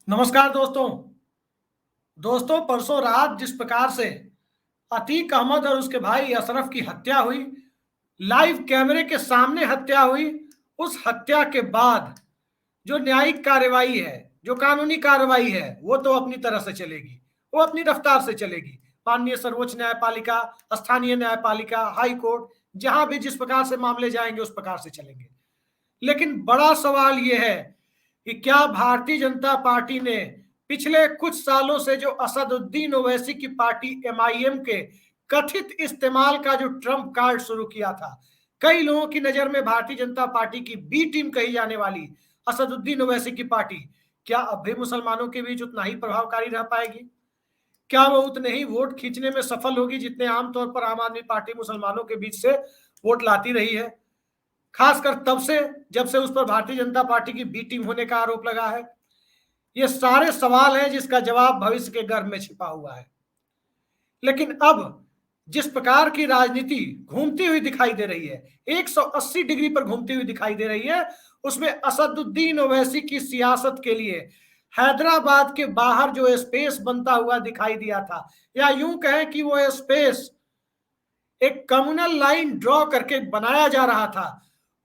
नमस्कार दोस्तों। परसों रात जिस प्रकार से अतीक अहमद और उसके भाई अशरफ की हत्या हुई, लाइव कैमरे के सामने हत्या हुई, उस हत्या के बाद जो न्यायिक कार्रवाई है, जो कानूनी कार्रवाई है, वो तो अपनी तरह से चलेगी, वो अपनी रफ्तार से चलेगी। माननीय सर्वोच्च न्यायपालिका, स्थानीय न्यायपालिका, हाई कोर्ट, जहां भी जिस प्रकार से मामले जाएंगे उस प्रकार से चलेंगे। लेकिन बड़ा सवाल यह है कि क्या भारतीय जनता पार्टी ने पिछले कुछ सालों से जो असदुद्दीन ओवैसी की पार्टी एमआईएम के कथित इस्तेमाल का जो ट्रम्प कार्ड शुरू किया था, कई लोगों की नजर में भारतीय जनता पार्टी की बी टीम कही जाने वाली असदुद्दीन ओवैसी की पार्टी, क्या अब भी मुसलमानों के बीच उतना ही प्रभावकारी रह पाएगी? क्या वो उतने ही वोट खींचने में सफल होगी जितने आमतौर पर आम आदमी पार्टी मुसलमानों के बीच से वोट लाती रही है, खासकर तब से जब से उस पर भारतीय जनता पार्टी की बी टीम होने का आरोप लगा है? ये सारे सवाल हैं जिसका जवाब भविष्य के गर्भ में छिपा हुआ है। लेकिन अब जिस प्रकार की राजनीति घूमती हुई दिखाई दे रही है, 180 डिग्री पर घूमती हुई दिखाई दे रही है, उसमें असदुद्दीन ओवैसी की सियासत के लिए हैदराबाद के बाहर जो स्पेस बनता हुआ दिखाई दिया था, या यूं कहें कि वो स्पेस एक कम्युनल लाइन ड्रॉ करके बनाया जा रहा था,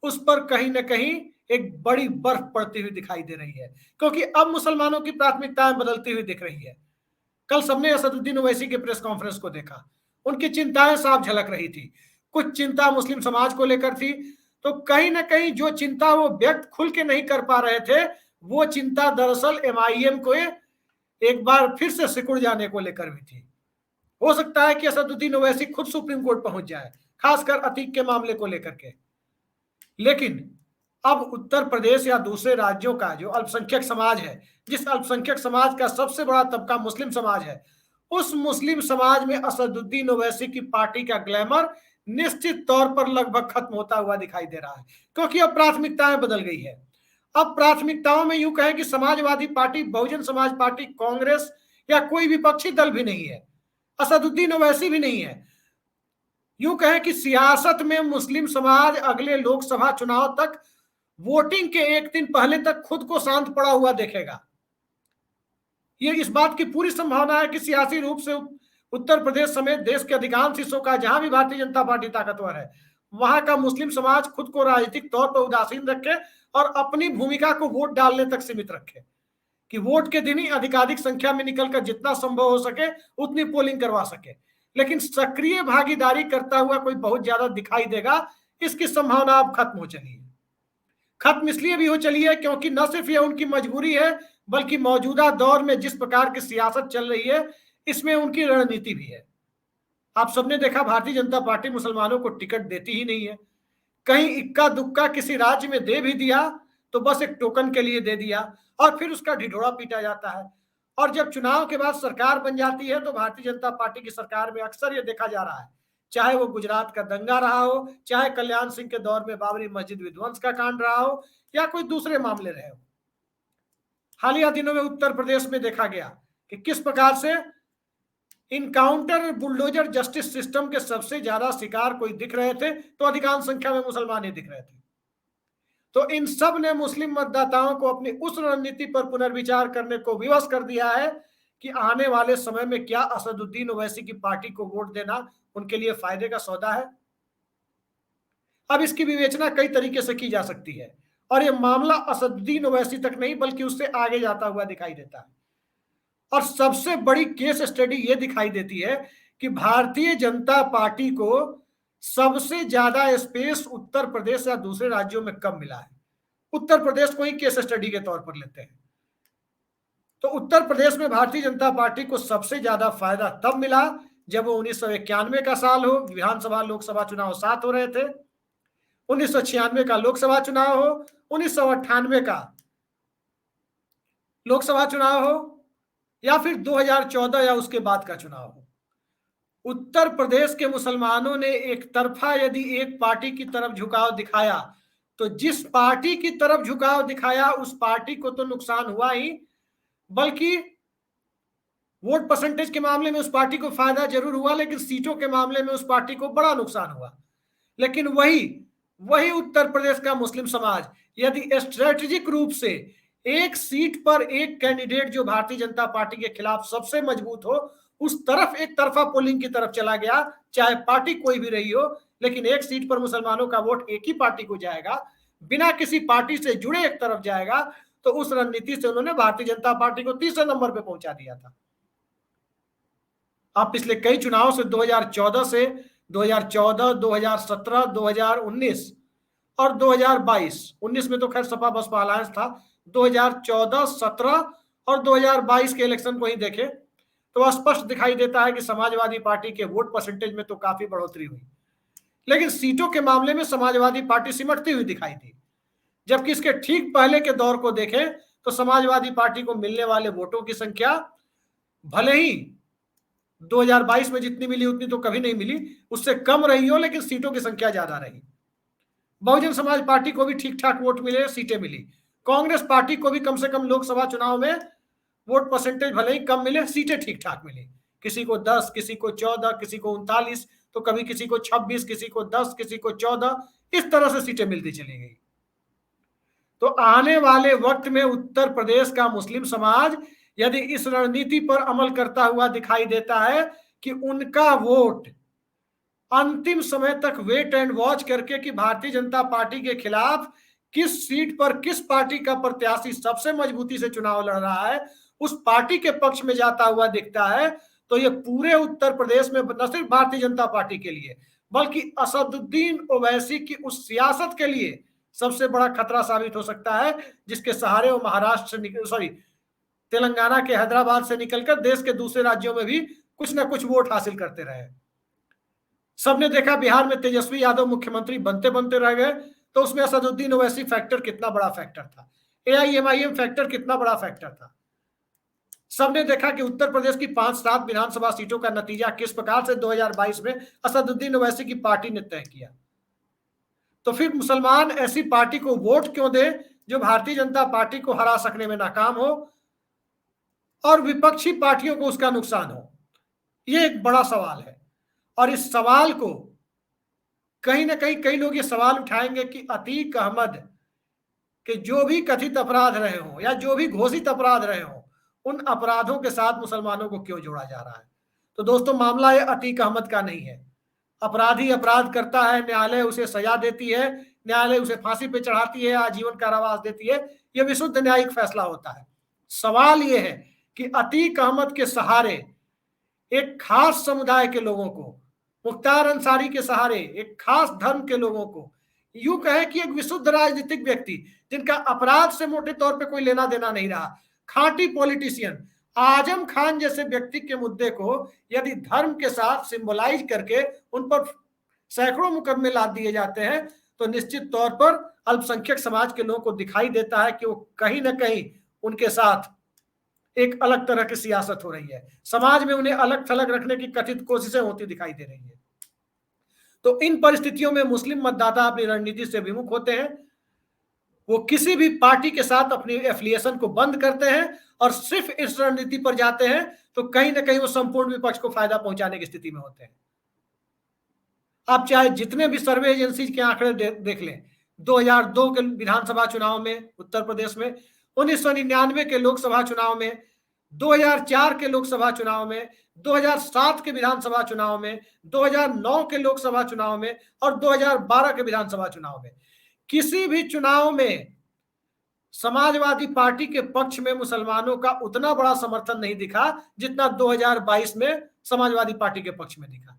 उस पर कहीं ना कहीं एक बड़ी बर्फ पड़ती हुई दिखाई दे रही है, क्योंकि अब मुसलमानों की प्राथमिकताएं बदलती हुई दिख रही है। कल सबने असदुद्दीन ओवैसी के प्रेस कॉन्फ्रेंस को देखा, उनकी चिंताएं साफ झलक रही थी। कुछ चिंता मुस्लिम समाज को लेकर थी, तो कहीं ना कहीं जो चिंता वो व्यक्त खुल के नहीं कर पा रहे थे, वो चिंता दरअसल एमआईएम को एक बार फिर से सिकुड़ जाने को लेकर भी थी। हो सकता है कि असदुद्दीन ओवैसी खुद सुप्रीम कोर्ट पहुंच जाए, खासकर अतीक के मामले को लेकर के। लेकिन अब उत्तर प्रदेश या दूसरे राज्यों का जो अल्पसंख्यक समाज है, जिस अल्पसंख्यक समाज का सबसे बड़ा तबका मुस्लिम समाज है, उस मुस्लिम समाज में असदुद्दीन ओवैसी की पार्टी का ग्लैमर निश्चित तौर पर लगभग खत्म होता हुआ दिखाई दे रहा है, क्योंकि अब प्राथमिकताएं बदल गई है। अब प्राथमिकताओं में यूं कहें कि समाजवादी पार्टी, बहुजन समाज पार्टी, कांग्रेस या कोई विपक्षी दल भी नहीं है, असदुद्दीन ओवैसी भी नहीं है। यूं कहें कि सियासत में मुस्लिम समाज अगले लोकसभा चुनाव तक, वोटिंग के एक दिन पहले तक खुद को शांत पड़ा हुआ देखेगा। ये इस बात की पूरी संभावना है कि सियासी रूप से उत्तर प्रदेश समेत देश के अधिकांश हिस्सों का, जहां भी भारतीय जनता पार्टी ताकतवर है, वहां का मुस्लिम समाज खुद को राजनीतिक तौर पर उदासीन रखे और अपनी भूमिका को वोट डालने तक सीमित रखे, कि वोट के दिन ही अधिकाधिक संख्या में निकलकर जितना संभव हो सके उतनी पोलिंग करवा सके। लेकिन सक्रिय भागीदारी करता हुआ कोई बहुत ज्यादा दिखाई देगा, इसकी संभावना अब खत्म हो चली है। खत्म इसलिए भी हो चली है क्योंकि न सिर्फ यह उनकी मजबूरी है, बल्कि मौजूदा दौर में जिस प्रकार की सियासत चल रही है, इसमें उनकी रणनीति भी है। आप सबने देखा, भारतीय जनता पार्टी मुसलमानों को टिकट देती ही नहीं है। कहीं इक्का दुक्का किसी राज्य में दे भी दिया तो बस एक टोकन के लिए दे दिया, और फिर उसका ढिढोरा पीटा जाता है। और जब चुनाव के बाद सरकार बन जाती है तो भारतीय जनता पार्टी की सरकार में अक्सर ये देखा जा रहा है, चाहे वो गुजरात का दंगा रहा हो, चाहे कल्याण सिंह के दौर में बाबरी मस्जिद विध्वंस का कांड रहा हो, या कोई दूसरे मामले रहे हो। हालिया दिनों में उत्तर प्रदेश में देखा गया कि किस प्रकार से इनकाउंटर बुलडोजर जस्टिस सिस्टम के सबसे ज्यादा शिकार कोई दिख रहे थे तो अधिकांश संख्या में मुसलमान ही दिख रहे थे। तो इन सब ने मुस्लिम मतदाताओं को अपनी उस रणनीति पर पुनर्विचार करने को विवश कर दिया है कि आने वाले समय में क्या असदुद्दीन ओवैसी की पार्टी को वोट देना उनके लिए फायदे का सौदा है। अब इसकी विवेचना कई तरीके से की जा सकती है, और यह मामला असदुद्दीन ओवैसी तक नहीं बल्कि उससे आगे जाता हुआ दिखाई देता है। और सबसे बड़ी केस स्टडी यह दिखाई देती है कि भारतीय जनता पार्टी को सबसे ज्यादा स्पेस उत्तर प्रदेश या दूसरे राज्यों में कब मिला है। उत्तर प्रदेश को ही केस स्टडी के तौर पर लेते हैं, तो उत्तर प्रदेश में भारतीय जनता पार्टी को सबसे ज्यादा फायदा तब मिला जब वो 1991 का साल हो, विधानसभा लोकसभा चुनाव साथ हो रहे थे, 1996 का लोकसभा चुनाव हो, 1998 का लोकसभा चुनाव हो, या फिर 2014 या उसके बाद का चुनाव हो। उत्तर प्रदेश के मुसलमानों ने एक तरफा यदि एक पार्टी की तरफ झुकाव दिखाया, तो जिस पार्टी की तरफ झुकाव दिखाया उस पार्टी को तो नुकसान हुआ ही, बल्कि वोट परसेंटेज के मामले में उस पार्टी को फायदा जरूर हुआ, लेकिन सीटों के मामले में उस पार्टी को बड़ा नुकसान हुआ। लेकिन वही उत्तर प्रदेश का मुस्लिम समाज यदि स्ट्रेटेजिक रूप से एक सीट पर एक कैंडिडेट जो भारतीय जनता पार्टी के खिलाफ सबसे मजबूत हो, उस तरफ एक तरफा पोलिंग की तरफ चला गया, चाहे पार्टी कोई भी रही हो, लेकिन एक सीट पर मुसलमानों का वोट एक ही पार्टी को जाएगा, बिना किसी पार्टी से जुड़े एक तरफ जाएगा। तो उस रणनीति से उन्होंने भारतीय जनता पार्टी को तीसरे नंबर पर पहुंचा दिया था। आप पिछले कई चुनाव से 2014 से 2014, 2017, 2019 और 2022, 19 में तो खैर सपा बसपा अलायंस था, 2014, 17 और 2022 के इलेक्शन को ही देखें तो स्पष्ट दिखाई देता है कि समाजवादी पार्टी के वोट परसेंटेज में तो काफी बढ़ोतरी हुई, लेकिन सीटों के मामले में समाजवादी पार्टी सिमटती हुई दिखाई दी। जबकि इसके ठीक पहले के दौर को देखें तो समाजवादी पार्टी को मिलने वाले वोटों की संख्या भले ही 2022 में जितनी मिली उतनी तो कभी नहीं मिली, उससे कम रही हो, लेकिन सीटों की संख्या ज्यादा रही। बहुजन समाज पार्टी को भी ठीक ठाक वोट मिले, सीटें मिली। कांग्रेस पार्टी को भी कम से कम लोकसभा चुनाव में वोट परसेंटेज भले ही कम मिले, सीटें ठीक ठाक मिली। किसी को 10, किसी को 14, किसी को 39, तो कभी किसी को 26, किसी को 10, किसी को 14, इस तरह से सीटें मिलती चली गई। तो आने वाले वक्त में उत्तर प्रदेश का मुस्लिम समाज यदि इस रणनीति पर अमल करता हुआ दिखाई देता है कि उनका वोट अंतिम समय तक वेट एंड वॉच करके कि भारतीय जनता पार्टी के खिलाफ किस सीट पर किस पार्टी का प्रत्याशी सबसे मजबूती से चुनाव लड़ रहा है, उस पार्टी के पक्ष में जाता हुआ दिखता है, तो ये पूरे उत्तर प्रदेश में न सिर्फ भारतीय जनता पार्टी के लिए बल्कि असदुद्दीन ओवैसी की उस सियासत के लिए सबसे बड़ा खतरा साबित हो सकता है, जिसके सहारे वो महाराष्ट्र से तेलंगाना के हैदराबाद से निकलकर देश के दूसरे राज्यों में भी कुछ ना कुछ वोट हासिल करते रहे। सबने देखा बिहार में तेजस्वी यादव मुख्यमंत्री बनते बनते रह गए, तो उसमें असदुद्दीन ओवैसी फैक्टर कितना बड़ा फैक्टर था, एआईएमआईएम फैक्टर कितना बड़ा फैक्टर था। सबने देखा कि उत्तर प्रदेश की 5-7 विधानसभा सीटों का नतीजा किस प्रकार से 2022 में असदुद्दीन ओवैसी की पार्टी ने तय किया। तो फिर मुसलमान ऐसी पार्टी को वोट क्यों दे जो भारतीय जनता पार्टी को हरा सकने में नाकाम हो और विपक्षी पार्टियों को उसका नुकसान हो? यह एक बड़ा सवाल है। और इस सवाल को कहीं ना कहीं कई लोग ये सवाल उठाएंगे कि अतीक अहमद के जो भी कथित अपराध रहे हों या जो भी घोषित अपराध रहे हों, उन अपराधों के साथ मुसलमानों को क्यों जोड़ा जा रहा है? तो दोस्तों, मामला ये अतीक अहमद का नहीं है। अपराधी अपराध करता है, न्यायालय उसे सजा देती है, न्यायालय उसे फांसी पे चढ़ाती है, आजीवन कारावास देती है, यह विशुद्ध न्यायिक फैसला होता है। सवाल यह है कि अतीक अहमद के सहारे एक खास समुदाय के लोगों को, मुख्तार अंसारी के सहारे एक खास धर्म के लोगों को, यूं कहे कि एक विशुद्ध राजनीतिक व्यक्ति जिनका अपराध से मोटे तौर पे कोई लेना देना नहीं रहा, खांटी पॉलिटिशियन आजम खान जैसे व्यक्ति के मुद्दे को यदि धर्म के साथ सिंबलाइज करके उन पर सैकड़ों मुकदमे लाद दिए जाते हैं, तो निश्चित तौर पर अल्पसंख्यक समाज के लोगों को दिखाई देता है कि वो कहीं ना कहीं उनके साथ एक अलग तरह की सियासत हो रही है, समाज में उन्हें अलग थलग रखने की कथित कोशिशें होती दिखाई दे रही है। तो इन परिस्थितियों में मुस्लिम मतदाता अपनी रणनीति से विमुख होते हैं, वो किसी भी पार्टी के साथ अपनी एफिलिएशन को बंद करते हैं और सिर्फ इस रणनीति पर जाते हैं, तो कहीं ना कहीं वो संपूर्ण विपक्ष को फायदा पहुंचाने की स्थिति में होते हैं। आप चाहे जितने भी सर्वे एजेंसी के आंकड़े देख लें, 2002 के विधानसभा चुनाव में उत्तर प्रदेश में, 1999 के लोकसभा चुनाव में, 2004 के लोकसभा चुनाव में, 2007 के विधानसभा चुनाव में, 2009 के लोकसभा चुनाव में और 2012 के विधानसभा चुनाव में, किसी भी चुनाव में समाजवादी पार्टी के पक्ष में मुसलमानों का उतना बड़ा समर्थन नहीं दिखा जितना 2022 में समाजवादी पार्टी के पक्ष में दिखा।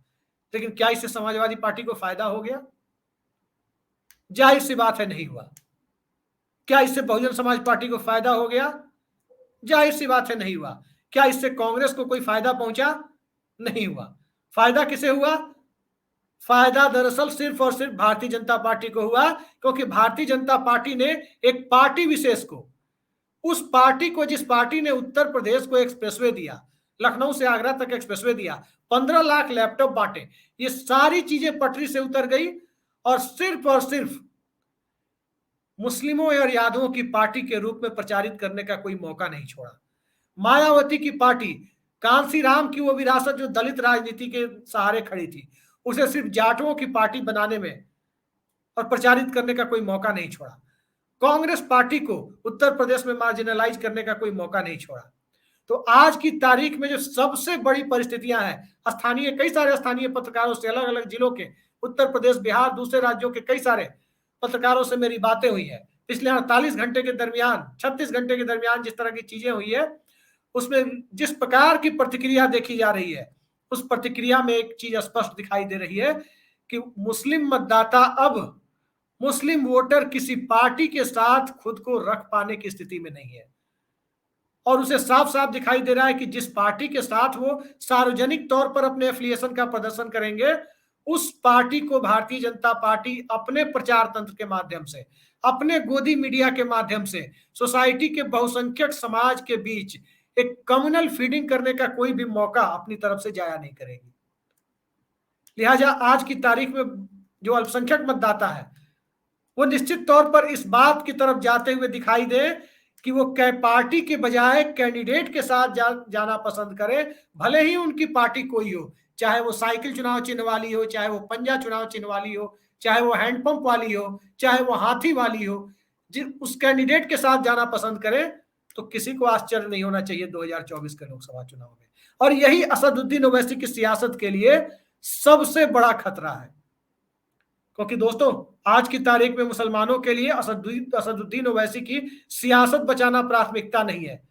लेकिन क्या इससे समाजवादी पार्टी को फायदा हो गया? जाहिर सी बात है, नहीं हुआ। क्या इससे बहुजन समाज पार्टी को फायदा हो गया? जाहिर सी बात है, नहीं हुआ। क्या इससे कांग्रेस को कोई फायदा पहुंचा? नहीं हुआ। फायदा किसे हुआ? फायदा दरअसल सिर्फ और सिर्फ भारतीय जनता पार्टी को हुआ, क्योंकि भारतीय जनता पार्टी ने एक पार्टी विशेष को, उस पार्टी को जिस पार्टी ने उत्तर प्रदेश को एक्सप्रेसवे दिया, लखनऊ से आगरा तक एक्सप्रेसवे दिया, 15 लाख लैपटॉप बांटे, ये सारी चीजें पटरी से उतर गई और सिर्फ मुस्लिमों और यादवों की पार्टी के रूप में प्रचारित करने का कोई मौका नहीं छोड़ा। मायावती की पार्टी, कांसी राम की वो विरासत जो दलित राजनीति के सहारे खड़ी थी, उसे सिर्फ जाटों की पार्टी बनाने में और प्रचारित करने का कोई मौका नहीं छोड़ा। कांग्रेस पार्टी को उत्तर प्रदेश में मार्जिनलाइज करने का कोई मौका नहीं छोड़ा। तो आज की तारीख में जो सबसे बड़ी परिस्थितियां हैं, स्थानीय कई सारे स्थानीय पत्रकारों से, अलग अलग जिलों के, उत्तर प्रदेश, बिहार, दूसरे राज्यों के कई सारे पत्रकारों से मेरी बातें हुई है पिछले 48 घंटे के दरमियान, 36 घंटे के दरमियान जिस तरह की चीजें हुई है, उसमें जिस प्रकार की प्रतिक्रिया देखी जा रही है, उस प्रतिक्रिया में एक चीज स्पष्ट दिखाई दे रही है कि मुस्लिम मतदाता अब, मुस्लिम वोटर किसी पार्टी के साथ खुद को रख पाने की स्थिति में नहीं है। और उसे साफ साफ दिखाई दे रहा है कि जिस पार्टी के साथ वो सार्वजनिक तौर पर अपने एफिलिएशन का प्रदर्शन करेंगे, उस पार्टी को भारतीय जनता पार्टी अपने प्रचार तंत्र के माध्यम से, अपने गोदी मीडिया के माध्यम से, सोसाइटी के बहुसंख्यक समाज के बीच एक कम्युनल फीडिंग करने का कोई भी मौका अपनी तरफ से जाया नहीं करेगी। लिहाजा आज की तारीख में जो अल्पसंख्यक मतदाता है, वो निश्चित तौर पर इस बात की तरफ जाते हुए दिखाई दे कि वो पार्टी के बजाय कैंडिडेट के साथ जाना पसंद करे, भले ही उनकी पार्टी कोई हो, चाहे वो साइकिल चुनाव चिन्ह वाली हो, चाहे वो पंजा चुनाव चिन्ह वाली हो, चाहे वो हैंडपंप वाली हो, चाहे वो हाथी वाली हो, उस कैंडिडेट के साथ जाना पसंद करे, तो किसी को आश्चर्य नहीं होना चाहिए 2024 के लोकसभा चुनाव में। और यही असदुद्दीन ओवैसी की सियासत के लिए सबसे बड़ा खतरा है, क्योंकि दोस्तों आज की तारीख में मुसलमानों के लिए असदुद्दीन ओवैसी की सियासत बचाना प्राथमिकता नहीं है,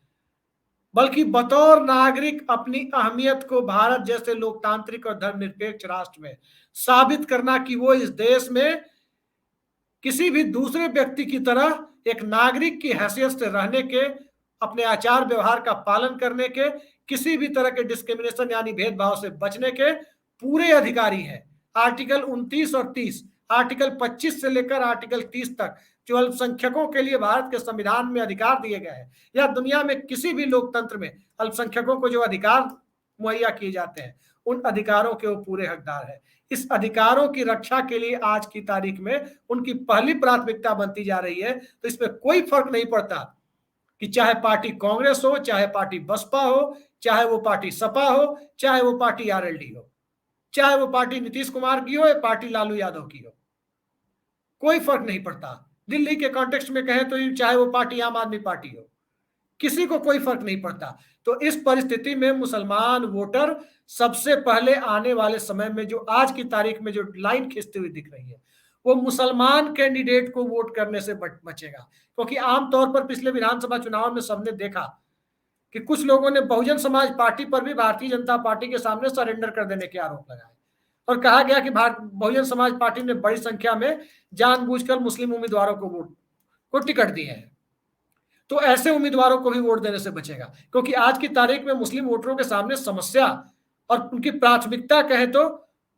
बल्कि बतौर नागरिक अपनी अहमियत को भारत जैसे लोकतांत्रिक और धर्मनिरपेक्ष राष्ट्र में साबित करना कि वो इस देश में किसी भी दूसरे व्यक्ति की तरह एक नागरिक की हैसियत से रहने के, अपने आचार व्यवहार का पालन करने के, किसी भी तरह के डिस्क्रिमिनेशन यानी भेदभाव से बचने के पूरे अधिकारी हैं। आर्टिकल 29 और 30, आर्टिकल 25 से लेकर आर्टिकल 30 तक जो अल्पसंख्यकों के लिए भारत के संविधान में अधिकार दिए गए हैं, या दुनिया में किसी भी लोकतंत्र में अल्पसंख्यकों को जो अधिकार मुहैया किए जाते हैं, उन अधिकारों के वो पूरे हकदार है। इस अधिकारों की रक्षा के लिए आज की तारीख में उनकी पहली प्राथमिकता बनती जा रही है। तो इसमें कोई फर्क नहीं पड़ता कि चाहे पार्टी कांग्रेस हो, चाहे पार्टी बसपा हो, चाहे वो पार्टी सपा हो, चाहे वो पार्टी आरएलडी हो, चाहे वो पार्टी नीतीश कुमार की हो या पार्टी लालू यादव की हो, कोई फर्क नहीं पड़ता। दिल्ली के कॉन्टेक्स्ट में कहें तो चाहे वो पार्टी आम आदमी पार्टी हो, किसी को कोई फर्क नहीं पड़ता। तो इस परिस्थिति में मुसलमान वोटर सबसे पहले आने वाले समय में, जो आज की तारीख में जो लाइन खींचती हुई दिख रही है, वो मुसलमान कैंडिडेट को वोट करने से बचेगा। क्योंकि आमतौर पर पिछले विधानसभा चुनाव में सबने देखा कि कुछ लोगों ने बहुजन समाज पार्टी पर भी भारतीय जनता पार्टी के सामने सरेंडर कर देने के आरोप लगाए, और कहा गया कि बहुजन समाज पार्टी ने बड़ी संख्या में जानबूझकर मुस्लिम उम्मीदवारों को टिकट दिए हैं। तो ऐसे उम्मीदवारों को भी वोट देने से बचेगा, क्योंकि आज की तारीख में मुस्लिम वोटरों के सामने समस्या और उनकी प्राथमिकता कहें तो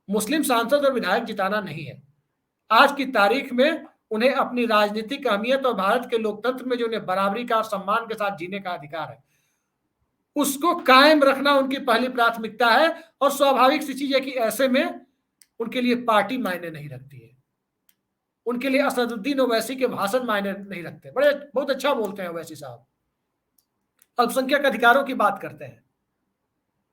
मुस्लिम सांसद और विधायक जिताना नहीं है। आज की तारीख में उन्हें अपनी राजनीतिक अहमियत और भारत के लोकतंत्र में जो उन्हें बराबरी का और सम्मान के साथ जीने का अधिकार है, उसको कायम रखना उनकी पहली प्राथमिकता है। और स्वाभाविक सी चीज है कि ऐसे में उनके लिए पार्टी मायने नहीं रखती है, उनके लिए असदुद्दीन ओवैसी के भाषण मायने नहीं रखते। बहुत अच्छा बोलते हैं ओवैसी साहब, अल्पसंख्यक अधिकारों की बात करते हैं,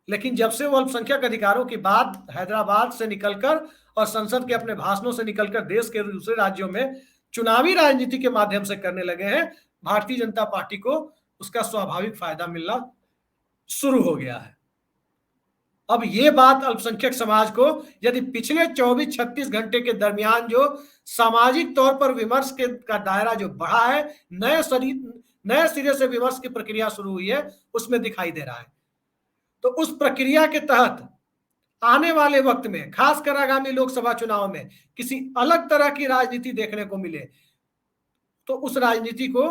लेकिन जब से वो अल्पसंख्यक अधिकारों की बात हैदराबाद से निकलकर और संसद के अपने भाषणों से निकलकर देश के दूसरे राज्यों में चुनावी राजनीति के माध्यम से करने लगे हैं, भारतीय जनता पार्टी को उसका स्वाभाविक फायदा मिलना शुरू हो गया है। अब ये बात अल्पसंख्यक समाज को, यदि पिछले 24-36 घंटे के दरमियान जो सामाजिक तौर पर विमर्श का दायरा जो बढ़ा है, नए सिरे से विमर्श की प्रक्रिया शुरू हुई है, उसमें दिखाई दे रहा है। तो उस प्रक्रिया के तहत आने वाले वक्त में, खासकर आगामी लोकसभा चुनाव में, किसी अलग तरह की राजनीति देखने को मिले, तो उस राजनीति को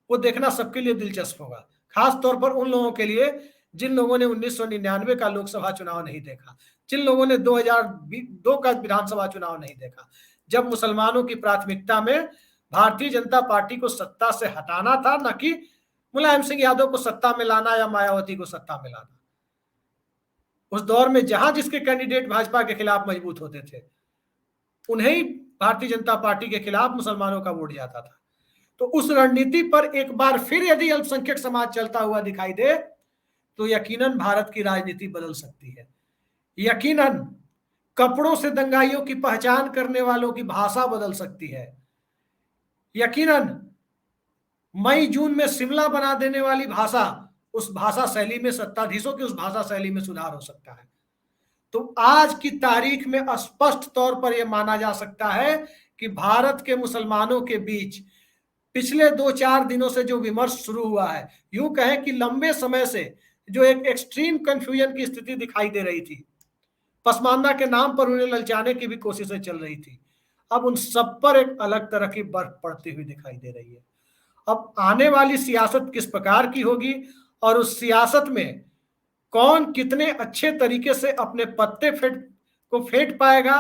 वो देखना सबके लिए दिलचस्प होगा। खास तौर पर उन लोगों के लिए जिन लोगों ने 1999 का लोकसभा चुनाव नहीं देखा, जिन लोगों ने 2002 का विधानसभा चुनाव नहीं देखा, जब मुसलमानों की प्राथमिकता में भारतीय जनता पार्टी को सत्ता से हटाना था, न कि मुलायम सिंह यादव को सत्ता में लाना या मायावती को सत्ता में लाना। उस दौर में जहां जिसके कैंडिडेट भाजपा के खिलाफ मजबूत होते थे, उन्हें ही भारतीय जनता पार्टी के खिलाफ मुसलमानों का वोट जाता था। तो उस रणनीति पर एक बार फिर यदि अल्पसंख्यक समाज चलता हुआ दिखाई दे, तो यकीनन भारत की राजनीति बदल सकती है। यकीनन कपड़ों से दंगाइयों की पहचान करने वालों की भाषा बदल सकती है। यकीनन मई जून में शिमला बना देने वाली भाषा, उस भाषा शैली में, सत्ताधीशों की उस भाषा शैली में सुधार हो सकता है। तो आज की तारीख में स्पष्ट तौर पर यह माना जा सकता है कि भारत के मुसलमानों के बीच पिछले 2-4 दिनों से जो विमर्श शुरू हुआ है, यूं कहें कि लंबे समय से जो एक एक्सट्रीम कंफ्यूजन की स्थिति दिखाई दे रही थी, पसमानदा के नाम पर उन्हें ललचाने की भी कोशिशें चल रही थी, अब उन सब पर एक अलग तरह की बर्फ पड़ती हुई दिखाई दे रही है। अब आने वाली सियासत किस प्रकार की होगी और उस सियासत में कौन कितने अच्छे तरीके से अपने पत्ते फेंट पाएगा,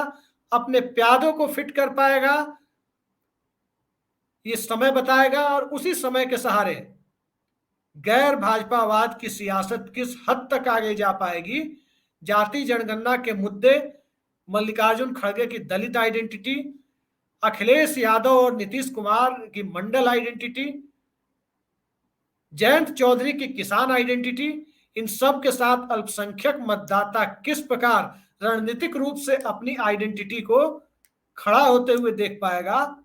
अपने प्यादों को फिट कर पाएगा, ये समय बताएगा। और उसी समय के सहारे गैर भाजपावाद की सियासत किस हद तक आगे जा पाएगी, जाति जनगणना के मुद्दे, मल्लिकार्जुन खड़गे की दलित आइडेंटिटी, अखिलेश यादव और नीतीश कुमार की मंडल आइडेंटिटी, जयंत चौधरी की किसान आइडेंटिटी, इन सब के साथ अल्पसंख्यक मतदाता किस प्रकार रणनीतिक रूप से अपनी आइडेंटिटी को खड़ा होते हुए देख पाएगा,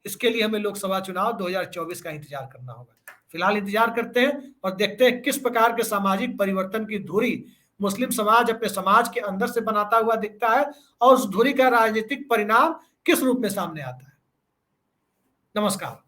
इसके लिए हमें लोकसभा चुनाव 2024 का इंतजार करना होगा। फिलहाल इंतजार करते हैं और देखते हैं किस प्रकार के सामाजिक परिवर्तन की धुरी मुस्लिम समाज अपने समाज के अंदर से बनाता हुआ दिखता है और उस धुरी का राजनीतिक परिणाम किस रूप में सामने आता है। नमस्कार।